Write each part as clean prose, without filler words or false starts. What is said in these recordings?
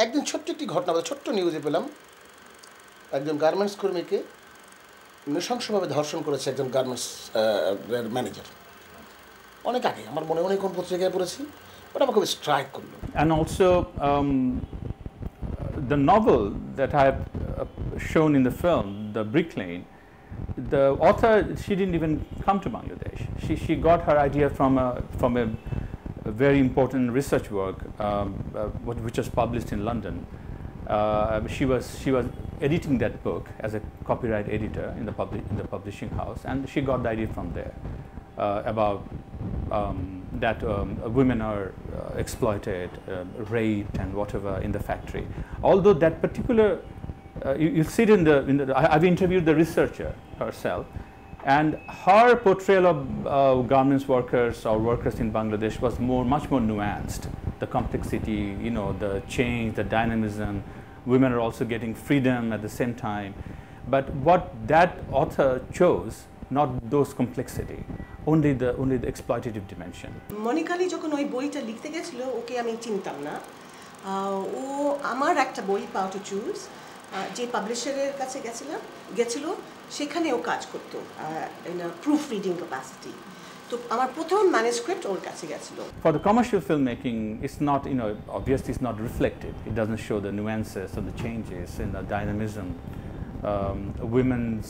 একদিন ছোট্ট একটি ঘটনা ছোট্ট নিউজে পেলাম একজন গার্মেন্টস কর্মীকে নৃশংসভাবে ধর্ষণ করেছে একজন গার্মেন্টস ম্যানেজার অনেক আগে আমার মনে অনেক কোন পত্রিকায় পড়েছি ওটা আমাকে খুব স্ট্রাইক করলো And also the novel that I have shown in the film, The Brick Lane, the author, she didn't even come to Bangladesh. She got her idea from a very important research work which was published in London. She was editing that book as a copyright editor in the publishing house, and she got the idea from there about that women are exploited, raped, and whatever in the factory. Although that particular, you see it in the. I've interviewed the researcher herself, and her portrayal of garments workers or workers in Bangladesh was much more nuanced. The complexity, the change, the dynamism. Women are also getting freedom at the same time. But what that author chose, not those complexity, only the exploitative dimension. মনিকালি যখন ওই বইটা লিখতে গেছিল ওকে আমি চিনতাম না ও আমার একটা বই পাও টু চুজ যে পাবলিশারের কাছে গেছিল সেখানে ও কাজ করতো in a proof reading capacity তো আমার প্রথম ম্যানুস্ক্রিপ্ট ওর কাছে গেছিল For the commercial filmmaking, it's not, obviously it's not reflected. It doesn't show the nuances or the changes in the dynamism, women's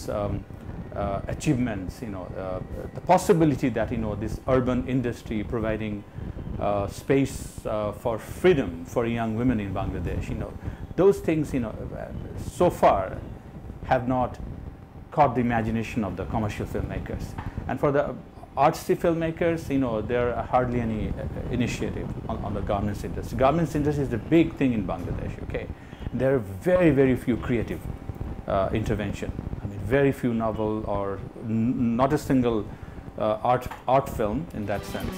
achievements, the possibility that, this urban industry providing space for freedom for young women in Bangladesh, those things, so far have not caught the imagination of the commercial filmmakers. And for the artsy filmmakers, there are hardly any initiative on the garments industry. Garments industry is a big thing in Bangladesh, okay? There are very, very few creative intervention. I mean, very few novel or not a single art film in that sense.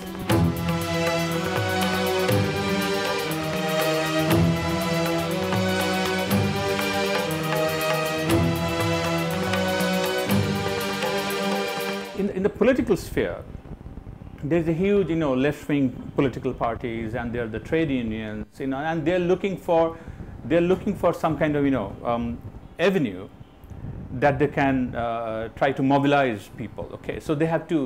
In the political sphere, there's a huge, left-wing political parties, and there are the trade unions, and they're looking for some kind of, avenue that they can try to mobilize people. Okay, so they have to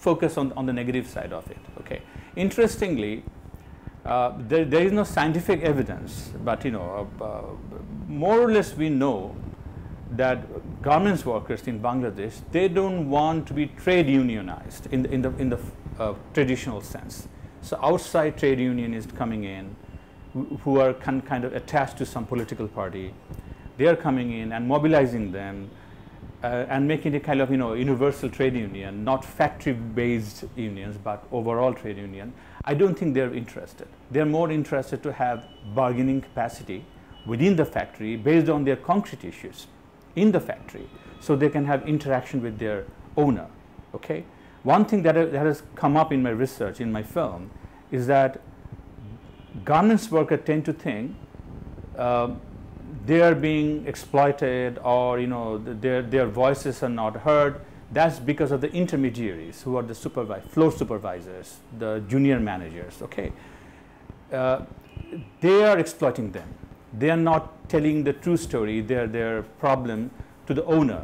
focus on the negative side of it. Okay, interestingly, there is no scientific evidence, but more or less we know that garments workers in Bangladesh, they don't want to be trade unionized in the traditional sense. So outside trade unionists coming in, who are kind of attached to some political party, they are coming in and mobilizing them and making a kind of universal trade union, not factory-based unions, but overall trade union. I don't think they're interested. They're more interested to have bargaining capacity within the factory based on their concrete issues in the factory, so they can have interaction with their owner. Okay, one thing that has come up in my research in my film is that garments workers tend to think they are being exploited, or their voices are not heard. That's because of the intermediaries who are the floor supervisors, the junior managers. Okay, they are exploiting them. They are not telling the true story, their problem, to the owner,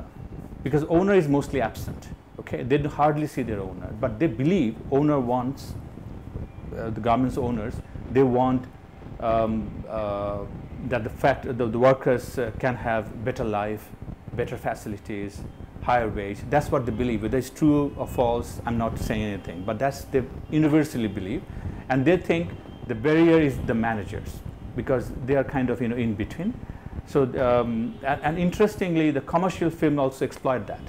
because owner is mostly absent. Okay, they hardly see their owner, but they believe owner wants the garments owners. They want that the workers can have better life, better facilities, higher wage. That's what they believe. Whether it's true or false, I'm not saying anything, but that's they universally believe, and they think the barrier is the managers, because they are kind of in between. So and interestingly, the commercial film also exploit that.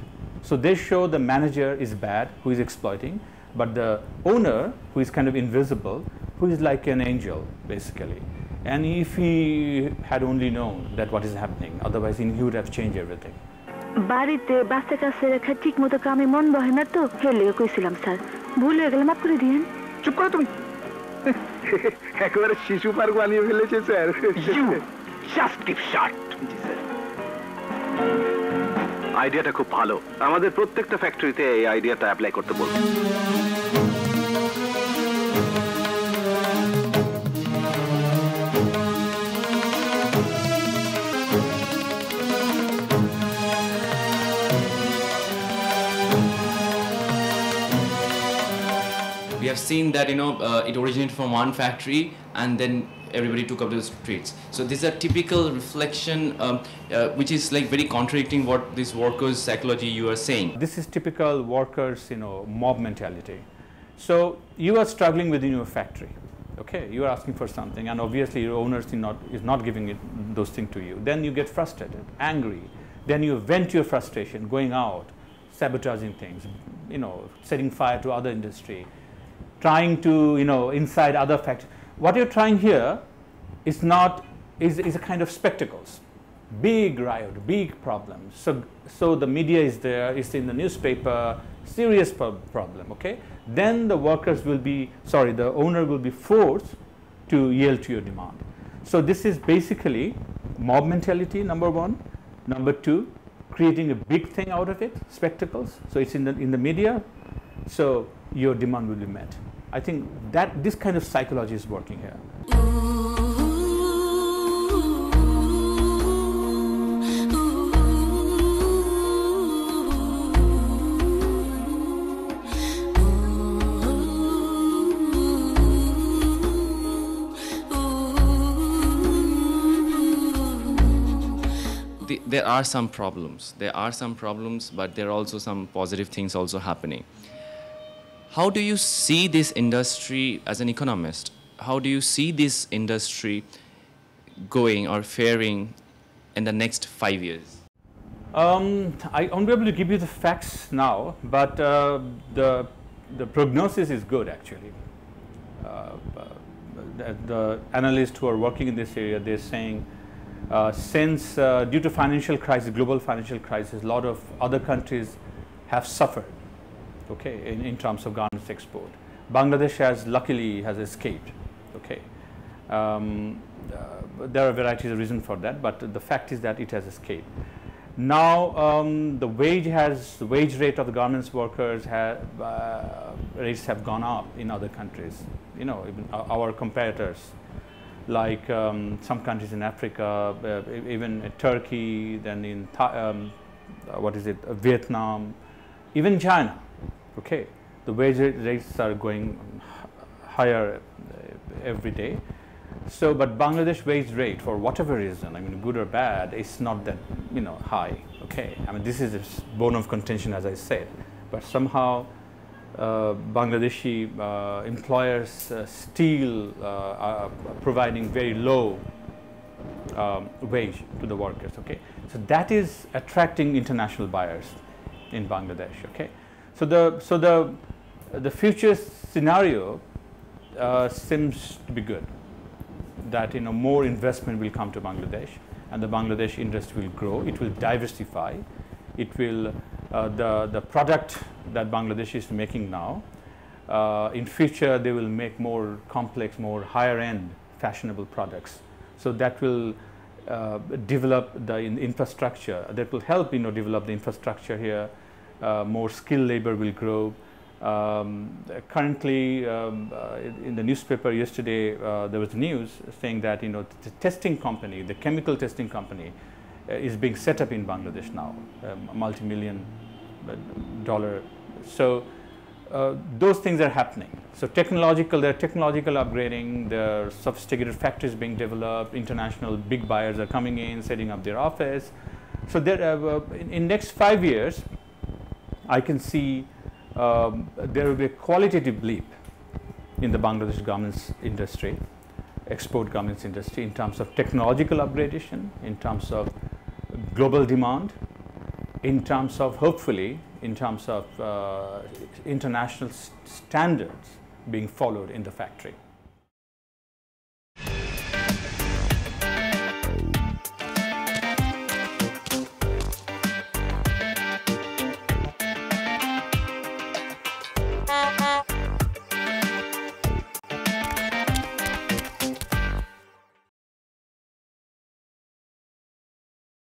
So they show the manager is bad, who is exploiting, but the owner, who is kind of invisible, who is like an angel basically. And if he had only known that what is happening, otherwise he would have changed everything. বাড়িতে বাচ্চা কাছে রেখে ঠিক মতো কামে মন বহে না তো, হেলে কইছিলাম স্যার, ভুল হয়ে গেলে মাফ করে দিয়েন। চুপ করো তুমি, একেবারে শিশু পার্ক বানিয়ে ফেলেছে sir. You just keep shut. জি স্যার, আইডিয়াটা খুব ভালো, আমাদের প্রত্যেকটা ফ্যাক্টরিতে এই আইডিয়াটা অ্যাপ্লাই করতে বলবো। have seen that it originated from one factory and then everybody took up the streets. So this is a typical reflection which is like very contradicting what this workers' psychology you are saying. This is typical workers, mob mentality. So you are struggling within your factory, okay? You are asking for something, and obviously your owner is not giving those things to you. Then you get frustrated, angry. Then you vent your frustration, going out, sabotaging things, setting fire to other industry, trying to, inside other factories. What you're trying here is a kind of spectacles, big riot, big problems. So the media is there, it's in the newspaper, serious problem, okay? Then the the owner will be forced to yield to your demand. So this is basically mob mentality, number one. Number two, creating a big thing out of it, spectacles. So it's in the media, so your demand will be met. I think that this kind of psychology is working here. There are some problems. But there are also some positive things also happening. How do you see this industry as an economist? How do you see this industry going or faring in the next 5 years? I won't be able to give you the facts now, but the prognosis is good actually. The analysts who are working in this area, they're saying since due to financial crisis, global financial crisis, a lot of other countries have suffered, okay, in terms of garments export. Bangladesh luckily has escaped, okay. There are varieties of reasons for that, but the fact is that it has escaped. Now the wage rate of the garments workers rates have gone up in other countries. Even our competitors, like some countries in Africa, even Turkey, then in Vietnam, even China. Okay, the wage rates are going higher every day. So, but Bangladesh wage rate, for whatever reason, I mean, good or bad, is not that high. Okay, I mean, this is a bone of contention, as I said, but somehow Bangladeshi employers still are providing very low wage to the workers. Okay, so that is attracting international buyers in Bangladesh. Okay, so the future scenario seems to be good. That more investment will come to Bangladesh, and the Bangladesh industry will grow. It will diversify. It will the product that Bangladesh is making now. In future, they will make more complex, more higher-end, fashionable products. So that will develop the infrastructure. That will help develop the infrastructure here. More skilled labor will grow. Currently, in the nulspaper yesterday, there was news saying that the testing company, the chemical testing company, is being set up in Bangladesh now, multi-million-dollar. So those things are happening. So there are technological upgrading. There are sophisticated factories being developed. International big buyers are coming in, setting up their office. So there, in next 5 years, I can see there will be a qualitative leap in the Bangladesh garments industry, export garments industry, in terms of technological upgradation, in terms of global demand, in terms of, hopefully, in terms of international standards being followed in the factory.